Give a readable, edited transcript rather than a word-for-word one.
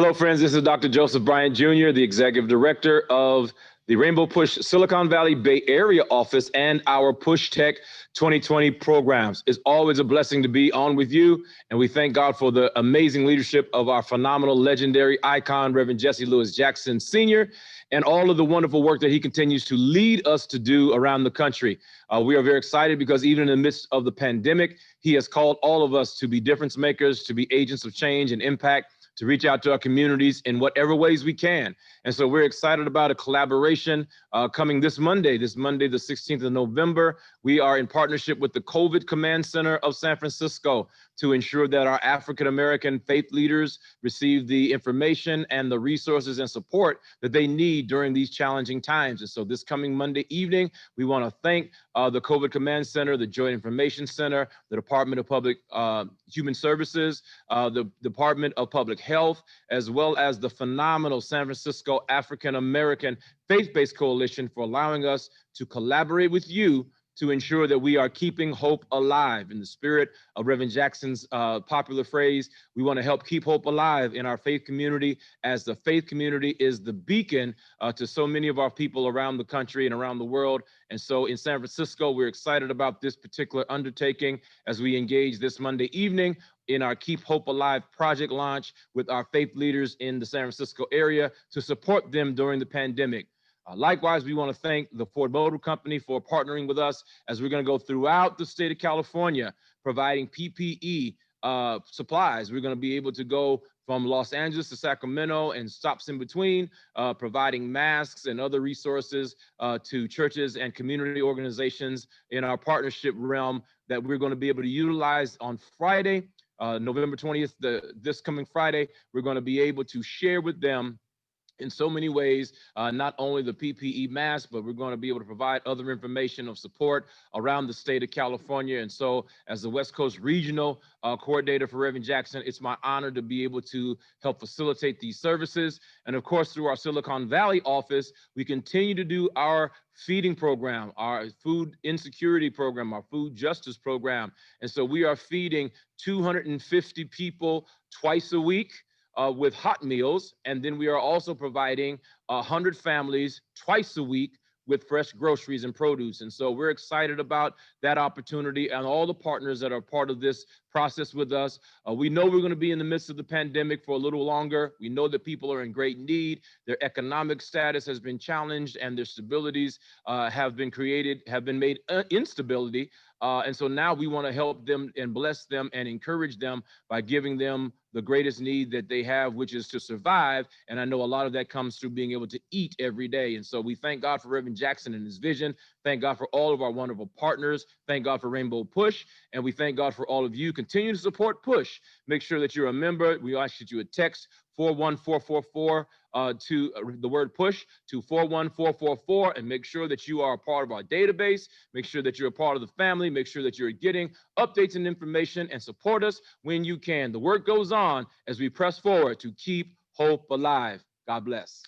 Hello, friends. This is Dr. Joseph Bryant Jr., the Executive Director of the Rainbow Push Silicon Valley Bay Area office and our Push Tech 2020 programs. It's always a blessing to be on with you, and we thank God for the amazing leadership of our phenomenal, legendary icon, Reverend Jesse Lewis Jackson Sr., and all of the wonderful work that he continues to lead us to do around the country. We are very excited because even in the midst of the pandemic, he has called all of us to be difference makers, to be agents of change and impact, to reach out to our communities in whatever ways we can. And so we're excited about a collaboration coming this Monday, the 16th of November. We are in partnership with the COVID Command Center of San Francisco to ensure that our African-American faith leaders receive the information and the resources and support that they need during these challenging times. And so this coming Monday evening, we want to thank the COVID Command Center, the Joint Information Center, the Department of Public Human Services, the Department of Public Health, as well as the phenomenal San Francisco African-American Faith-Based Coalition for allowing us to collaborate with you to ensure that we are keeping hope alive. In the spirit of Reverend Jackson's popular phrase, we want to help keep hope alive in our faith community, as the faith community is the beacon to so many of our people around the country and around the world. And so in San Francisco, we're excited about this particular undertaking as we engage this Monday evening in our Keep Hope Alive project launch with our faith leaders in the San Francisco area to support them during the pandemic. Likewise, we want to thank the Ford Motor Company for partnering with us as we're going to go throughout the state of California providing PPE supplies. We're going to be able to go from Los Angeles to Sacramento and stops in between, providing masks and other resources to churches and community organizations in our partnership realm that we're going to be able to utilize on Friday, November 20th, this coming Friday. We're going to be able to share with them in so many ways, not only the PPE mask, but we're going to be able to provide other information of support around the state of California. And so as the West Coast Regional Coordinator for Reverend Jackson, it's my honor to be able to help facilitate these services. And of course, through our Silicon Valley office, we continue to do our feeding program, our food insecurity program, our food justice program. And so we are feeding 250 people twice a week with hot meals, and then we are also providing 100 families twice a week with fresh groceries and produce. And so we're excited about that opportunity and all the partners that are part of this process with us. We know we're going to be in the midst of the pandemic for a little longer. We know that people are in great need. Their economic status has been challenged, and their stabilities have been made instability. And so now we want to help them and bless them and encourage them by giving them the greatest need that they have, which is to survive. And I know a lot of that comes through being able to eat every day. And so we thank God for Reverend Jackson and his vision. Thank God for all of our wonderful partners. Thank God for Rainbow Push. And we thank God for all of you. Continue to support Push. Make sure that you're a member. We ask that you a text 41444 to the word push to 41444, and make sure that you are a part of our database. Make sure that you're a part of the family. Make sure that you're getting updates and information, and support us when you can. The work goes on as we press forward to keep hope alive. God bless.